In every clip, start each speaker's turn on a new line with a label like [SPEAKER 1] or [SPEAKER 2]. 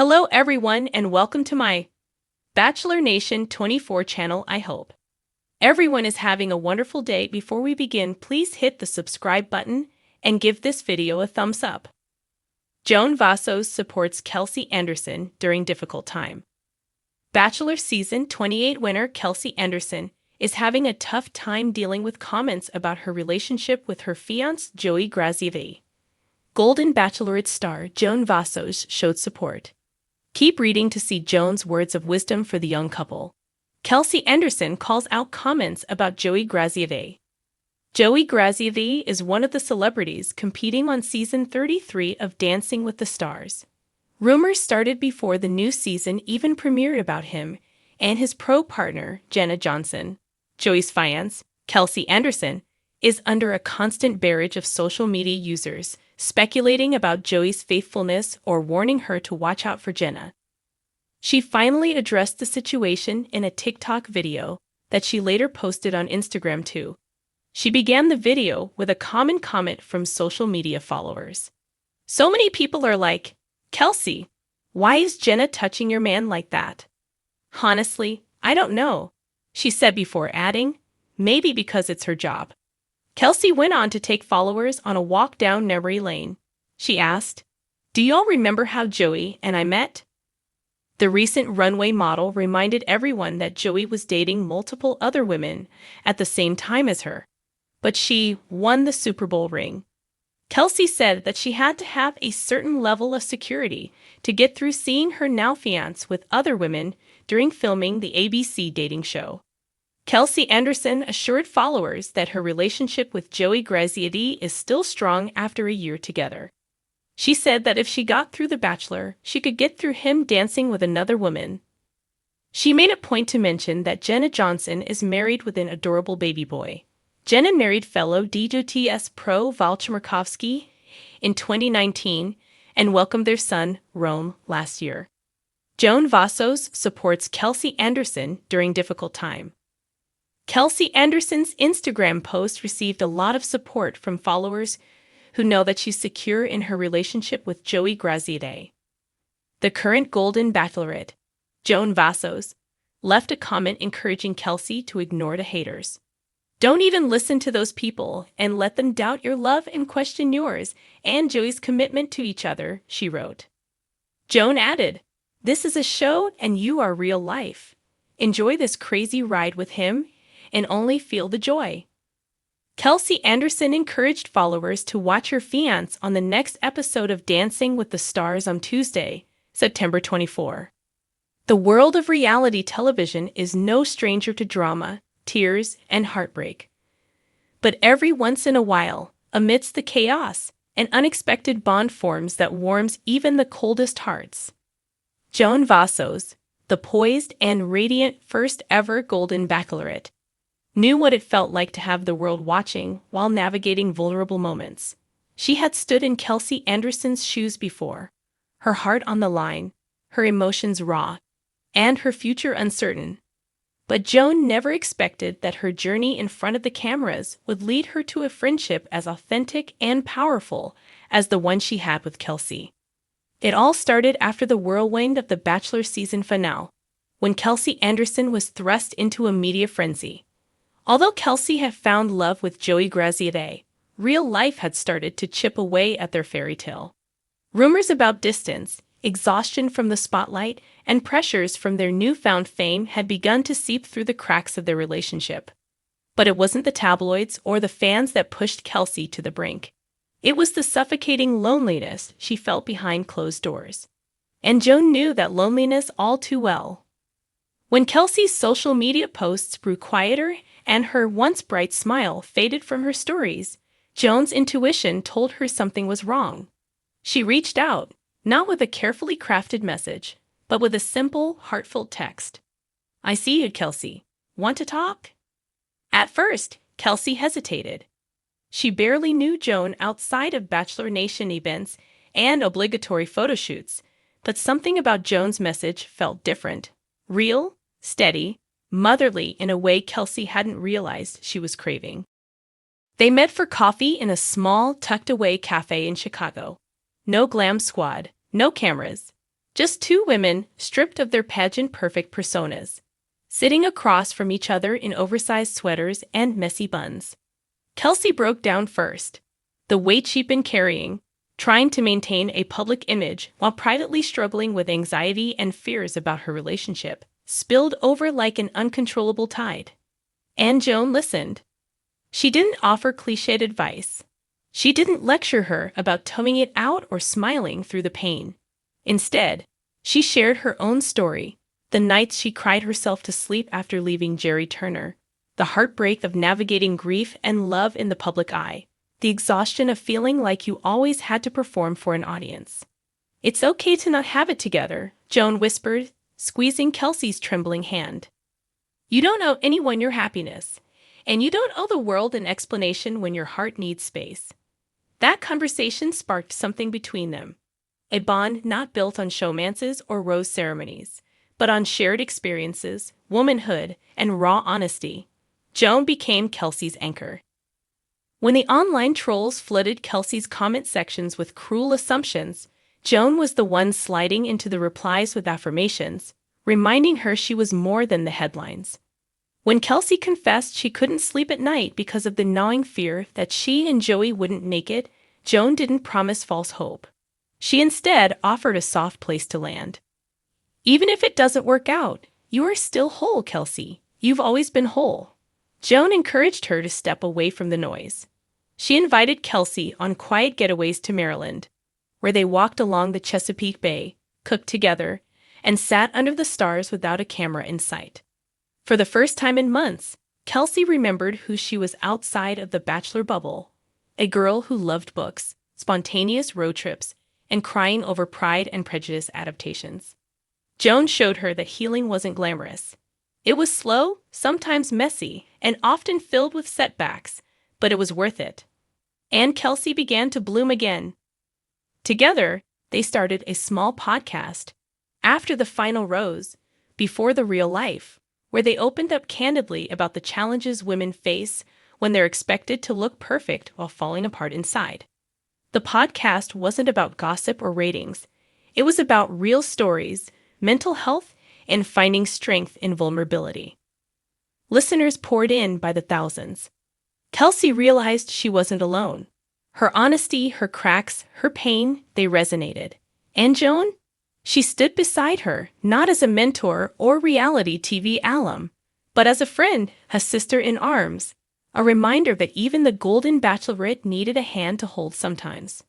[SPEAKER 1] Hello everyone and welcome to my Bachelor Nation 24 channel. I hope everyone is having a wonderful day. Before we begin, please hit the subscribe button and give this video a thumbs up. Joan Vassos supports Kelsey Anderson during difficult time. Bachelor Season 28 winner Kelsey Anderson is having a tough time dealing with comments about her relationship with her fiancé Joey Graziadei. Golden Bachelorette star Joan Vassos showed support. Keep reading to see Joan's words of wisdom for the young couple. Kelsey Anderson calls out comments about Joey Graziadei. Joey Graziadei is one of the celebrities competing on season 33 of Dancing with the Stars. Rumors started before the new season even premiered about him and his pro partner, Jenna Johnson. Joey's fiancé, Kelsey Anderson, is under a constant barrage of social media users speculating about Joey's faithfulness or warning her to watch out for Jenna. She finally addressed the situation in a TikTok video that she later posted on Instagram too. She began the video with a common comment from social media followers. So many people are like, "Kelsey, why is Jenna touching your man like that?" "Honestly, I don't know," she said before adding, "maybe because it's her job." Kelsey went on to take followers on a walk down memory lane. She asked, "Do y'all remember how Joey and I met?" The recent runway model reminded everyone that Joey was dating multiple other women at the same time as her, but she won the Super Bowl ring. Kelsey said that she had to have a certain level of security to get through seeing her now fiancé with other women during filming the ABC dating show. Kelsey Anderson assured followers that her relationship with Joey Graziadei is still strong after a year together. She said that if she got through The Bachelor, she could get through him dancing with another woman. She made a point to mention that Jenna Johnson is married with an adorable baby boy. Jenna married fellow DJTS pro Valchmarkovsky in 2019 and welcomed their son, Rome, last year. Joan Vassos supports Kelsey Anderson during difficult time. Kelsey Anderson's Instagram post received a lot of support from followers who know that she's secure in her relationship with Joey Graziadei. The current Golden Bachelorette, Joan Vassos, left a comment encouraging Kelsey to ignore the haters. "Don't even listen to those people and let them doubt your love and question yours and Joey's commitment to each other," she wrote. Joan added, "This is a show and you are real life. Enjoy this crazy ride with him and only feel the joy." Kelsey Anderson encouraged followers to watch her fiancé on the next episode of Dancing with the Stars on Tuesday, September 24. The world of reality television is no stranger to drama, tears, and heartbreak. But every once in a while, amidst the chaos, an unexpected bond forms that warms even the coldest hearts. Joan Vassos, the poised and radiant first-ever Golden Bachelorette, knew what it felt like to have the world watching while navigating vulnerable moments. She had stood in Kelsey Anderson's shoes before, her heart on the line, her emotions raw, and her future uncertain. But Joan never expected that her journey in front of the cameras would lead her to a friendship as authentic and powerful as the one she had with Kelsey. It all started after the whirlwind of the Bachelor season finale, when Kelsey Anderson was thrust into a media frenzy. Although Kelsey had found love with Joey Graziadei, real life had started to chip away at their fairy tale. Rumors about distance, exhaustion from the spotlight, and pressures from their newfound fame had begun to seep through the cracks of their relationship. But it wasn't the tabloids or the fans that pushed Kelsey to the brink. It was the suffocating loneliness she felt behind closed doors. And Joan knew that loneliness all too well. When Kelsey's social media posts grew quieter and her once bright smile faded from her stories, Joan's intuition told her something was wrong. She reached out, not with a carefully crafted message, but with a simple, heartfelt text. "I see you, Kelsey. Want to talk?" At first, Kelsey hesitated. She barely knew Joan outside of Bachelor Nation events and obligatory photo shoots, but something about Joan's message felt different. Real, steady, motherly in a way Kelsey hadn't realized she was craving. They met for coffee in a small, tucked-away cafe in Chicago. No glam squad, no cameras, Just two women, stripped of their pageant-perfect personas, sitting across from each other in oversized sweaters and messy buns. Kelsey broke down first. The weight she'd been carrying, trying to maintain a public image while privately struggling with anxiety and fears about her relationship, spilled over like an uncontrollable tide. And Joan listened. She didn't offer cliched advice. She didn't lecture her about toning it out or smiling through the pain. Instead, she shared her own story, the nights she cried herself to sleep after leaving Jerry Turner, the heartbreak of navigating grief and love in the public eye, the exhaustion of feeling like you always had to perform for an audience. "It's okay to not have it together," Joan whispered, squeezing Kelsey's trembling hand. "You don't owe anyone your happiness, and you don't owe the world an explanation when your heart needs space." That conversation sparked something between them, a bond not built on showmances or rose ceremonies, but on shared experiences, womanhood, and raw honesty. Joan became Kelsey's anchor. When the online trolls flooded Kelsey's comment sections with cruel assumptions, Joan was the one sliding into the replies with affirmations, reminding her she was more than the headlines. When Kelsey confessed she couldn't sleep at night because of the gnawing fear that she and Joey wouldn't make it, Joan didn't promise false hope. She instead offered a soft place to land. "Even if it doesn't work out, you are still whole, Kelsey. You've always been whole." Joan encouraged her to step away from the noise. She invited Kelsey on quiet getaways to Maryland, where they walked along the Chesapeake Bay, cooked together, and sat under the stars without a camera in sight. For the first time in months, Kelsey remembered who she was outside of the bachelor bubble, a girl who loved books, spontaneous road trips, and crying over Pride and Prejudice adaptations. Joan showed her that healing wasn't glamorous. It was slow, sometimes messy, and often filled with setbacks, but it was worth it. And Kelsey began to bloom again. Together, they started a small podcast, After the Final Rose, Before the Real Life, where they opened up candidly about the challenges women face when they're expected to look perfect while falling apart inside. The podcast wasn't about gossip or ratings. It was about real stories, mental health, and finding strength in vulnerability. Listeners poured in by the thousands. Kelsey realized she wasn't alone. Her honesty, her cracks, her pain, they resonated. And Joan? She stood beside her, not as a mentor or reality TV alum, but as a friend, a sister in arms, a reminder that even the Golden Bachelorette needed a hand to hold sometimes.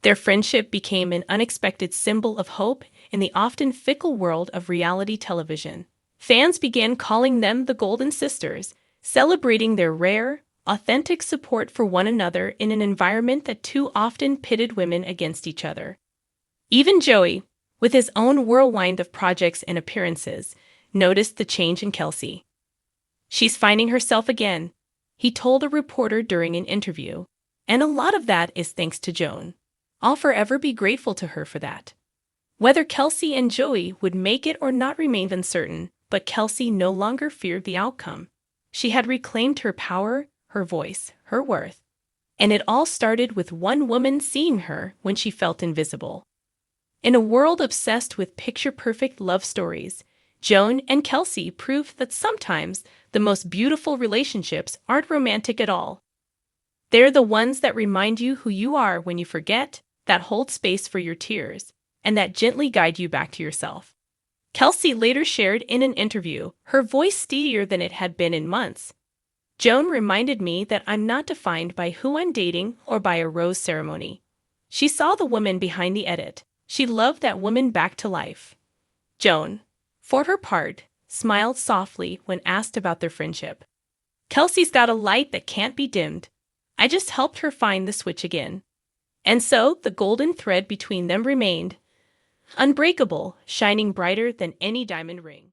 [SPEAKER 1] Their friendship became an unexpected symbol of hope in the often fickle world of reality television. Fans began calling them the Golden Sisters, celebrating their rare, authentic support for one another in an environment that too often pitted women against each other. Even Joey, with his own whirlwind of projects and appearances, noticed the change in Kelsey. "She's finding herself again," he told a reporter during an interview, "and a lot of that is thanks to Joan. I'll forever be grateful to her for that." Whether Kelsey and Joey would make it or not remained uncertain, but Kelsey no longer feared the outcome. She had reclaimed her power, her voice, her worth. And it all started with one woman seeing her when she felt invisible. In a world obsessed with picture-perfect love stories, Joan and Kelsey proved that sometimes the most beautiful relationships aren't romantic at all. They're the ones that remind you who you are when you forget, that hold space for your tears, and that gently guide you back to yourself. Kelsey later shared in an interview, her voice steadier than it had been in months. "Joan reminded me that I'm not defined by who I'm dating or by a rose ceremony. She saw the woman behind the edit. She loved that woman back to life." Joan, for her part, smiled softly when asked about their friendship. "Kelsey's got a light that can't be dimmed. I just helped her find the switch again." And so the golden thread between them remained, unbreakable, shining brighter than any diamond ring.